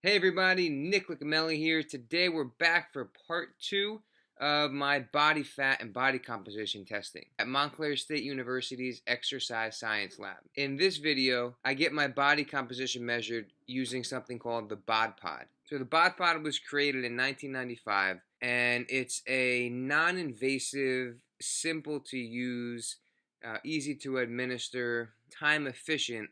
Hey everybody, Nick Licameli here. Today we're back for part 2 of my body fat and body composition testing at Montclair State University's Exercise Science Lab. In this video, I get my body composition measured using something called the Bod Pod. So the Bod Pod was created in 1995 and it's a non-invasive, simple to use, easy to administer, time efficient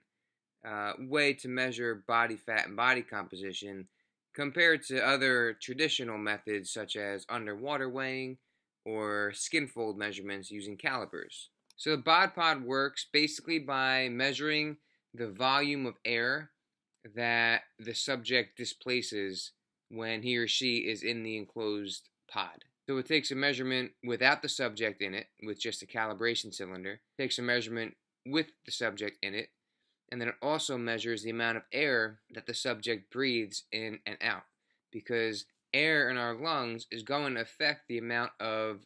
way to measure body fat and body composition compared to other traditional methods such as underwater weighing or skin fold measurements using calipers. So the Bod Pod works basically by measuring the volume of air that the subject displaces when he or she is in the enclosed pod. So it takes a measurement without the subject in it with just a calibration cylinder, takes a measurement with the subject in it, and then it also measures the amount of air that the subject breathes in and out, because air in our lungs is going to affect the amount of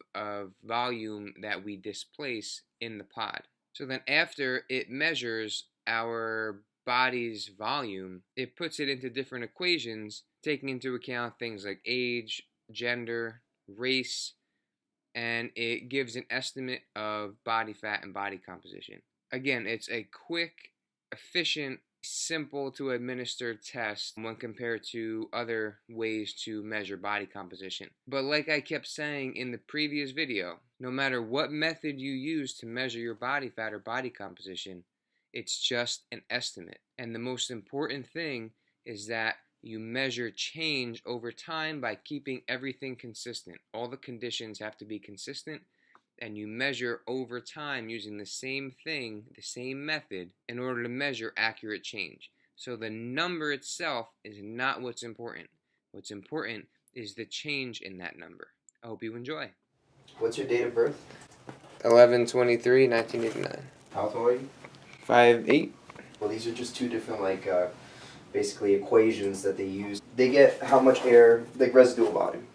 volume that we displace in the pod. So then after it measures our body's volume, it puts it into different equations, taking into account things like age, gender, race, and it gives an estimate of body fat and body composition. Again, it's a quick, efficient, simple to administer test when compared to other ways to measure body composition. But like I kept saying in the previous video, no matter what method you use to measure your body fat or body composition, it's just an estimate. And the most important thing is that you measure change over time by keeping everything consistent. All the conditions have to be consistent, and you measure over time using the same thing, the same method, in order to measure accurate change. So the number itself is not what's important. What's important is the change in that number. I hope you enjoy. What's your date of birth? 11/23/1989. How tall are you? 5'8". Well, these are just two different, basically equations that they use. They get how much air, like residual volume,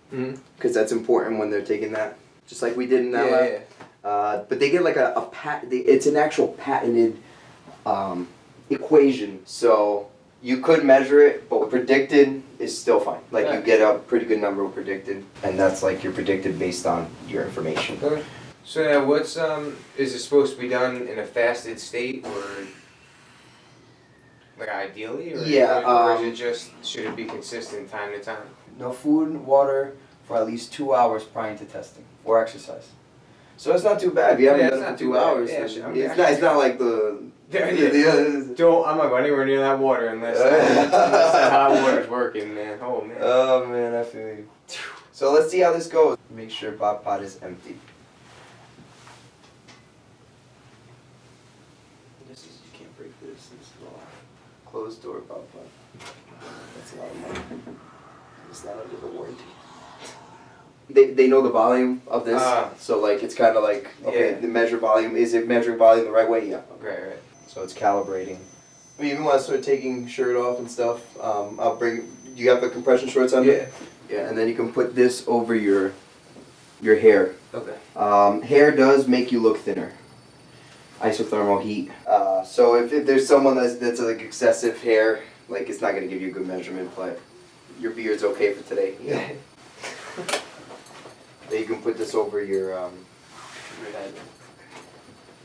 because that's important when they're taking that. Just like we did in that lab. Yeah. But they get like it's an actual patented equation. So you could measure it, but predicted is still fine. Like you get a pretty good number of predicted, and that's like you're predicted based on your information. Okay. So now what's, is it supposed to be done in a fasted state or like ideally? Or, yeah. Or is it just, should it be consistent time to time? No food and water for at least 2 hours prior to testing or exercise. So it's not too bad. If you haven't done it for 2 hours, it's not like the I'm not going anywhere near that water unless that hot water's working, man. Oh man. Oh man, I feel you. So let's see how this goes. Make sure Bod Pod is empty. You can't break this. This is a closed door Bod Pod. That's a lot of money. It's not under the warranty. They know the volume of this, so like it's kind of like, okay, the measure volume, is it measuring volume the right way? Yeah. Okay, right. So it's calibrating. I mean, if you want to start taking shirt off and stuff, I'll bring, you have the compression shorts on? Yeah. Yeah, and then you can put this over your hair. Okay. Hair does make you look thinner. Isothermal heat. So if there's someone that's like excessive hair, like it's not going to give you a good measurement, but your beard's okay for today. You know? Then you can put this over your head.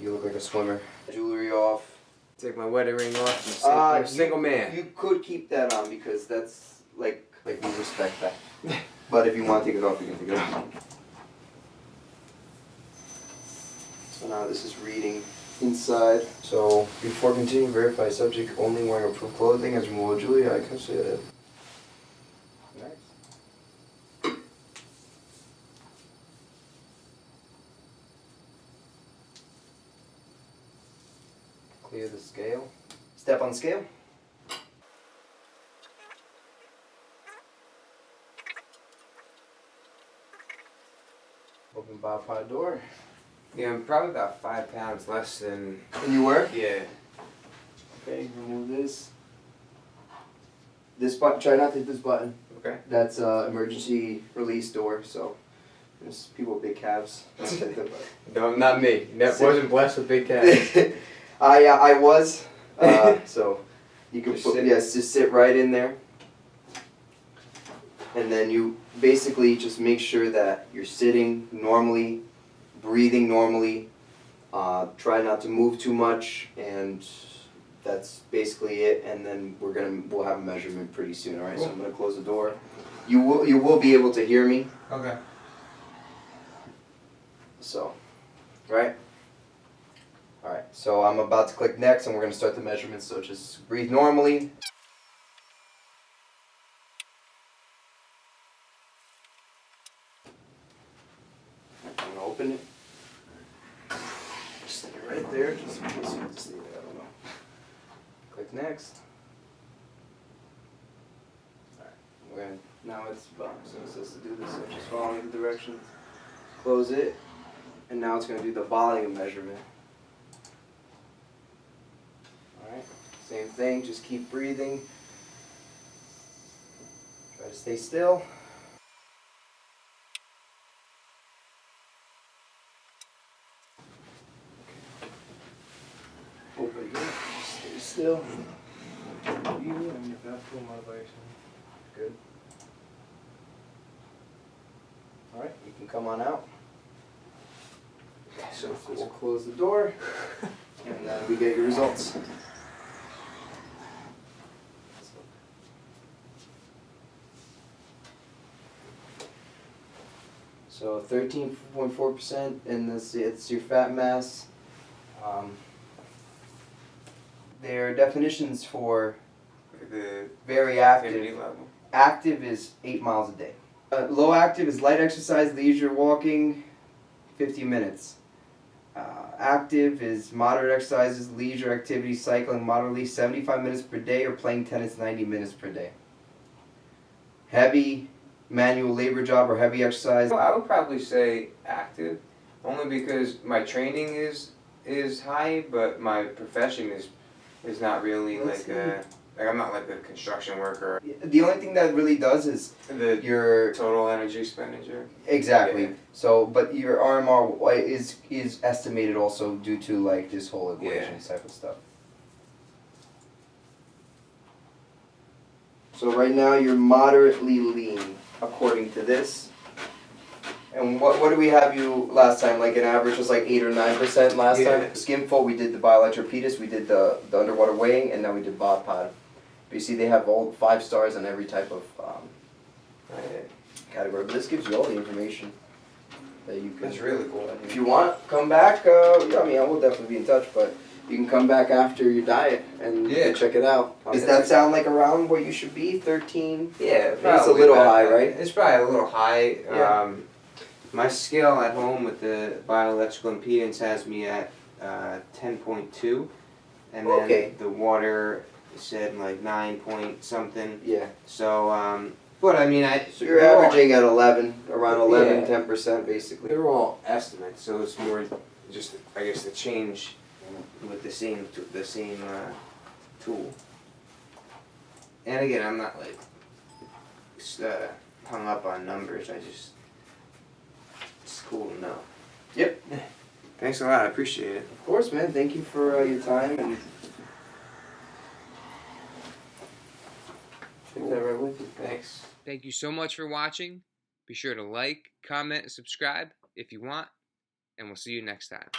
You look like a swimmer. Jewelry off. Take my wedding ring off. I'm a single man. You could keep that on because that's like we respect that. But if you want to take it off, you can take it off. So now this is reading inside. So before continuing, verify subject only wearing approved clothing as removal jewelry. I can see that. Nice. Clear the scale. Step on the scale. Open Bod Pod door. Yeah, I'm probably about 5 pounds less than... And you were? Yeah. Okay, remove this. This button, try not to hit this button. Okay. That's emergency release door, so there's people with big calves. No, not me. Wasn't blessed with big calves. I was. So you can just sit right in there. And then you basically just make sure that you're sitting normally, breathing normally, try not to move too much, and that's basically it. And then we'll have a measurement pretty soon. All right, cool. So I'm gonna close the door. You will be able to hear me. Okay. So, right. All right. So I'm about to click next, and we're gonna start the measurements. So just breathe normally. I'm gonna open it. Just stick it right there, just in case you have to see it. I don't know. Click next. Alright, now it's box, so it says to do this, so just following the directions. Close it, and now it's going to do the volume measurement. Alright, same thing, just keep breathing. Try to stay still. Open it, just stay still. You and your bathroom motivation. Good. Alright, you can come on out. So just close the door, and then we get your results. So 13.4%, and it's your fat mass. Their definitions for The very active. activity level. Active is 8 miles a day. Low active is light exercise, leisure walking, 50 minutes. Active is moderate exercises, leisure activity, cycling moderately, 75 minutes per day, or playing tennis 90 minutes per day. Heavy manual labor job or heavy exercise. I would probably say active, only because my training is high, but my profession is not really like I'm not like a construction worker. The only thing that really does is your total energy expenditure. Exactly. Yeah. So, but your RMR is estimated also due to like this whole equation type of stuff. So right now you're moderately lean according to this. And what did we have you last time? Like an average was like 8 or 9% last time. Skim fold, we did the bioelectropetus, we did the underwater weighing, and now we did Bod Pod. But you see, they have all 5 stars on every type of category. But this gives you all the information that you can. That's really cool. If you want, come back. I mean, I will definitely be in touch, but you can come back after your diet and check it out. Does that sound like around where you should be? 13? Yeah, it's a little high, right? It's probably a little high. Yeah. My scale at home with the bioelectrical impedance has me at 10.2, and then the water said like 9 point something. Yeah. So, but I mean, so you're averaging at 11, around 11, 10% basically. They're all estimates, so it's more just, I guess, the change with the same tool. And again, I'm not like hung up on numbers. It's cool to know. Yep. Thanks a lot. I appreciate it. Of course, man. Thank you for your time and. Take that right with you. Thanks. Thank you so much for watching. Be sure to like, comment, and subscribe if you want, and we'll see you next time.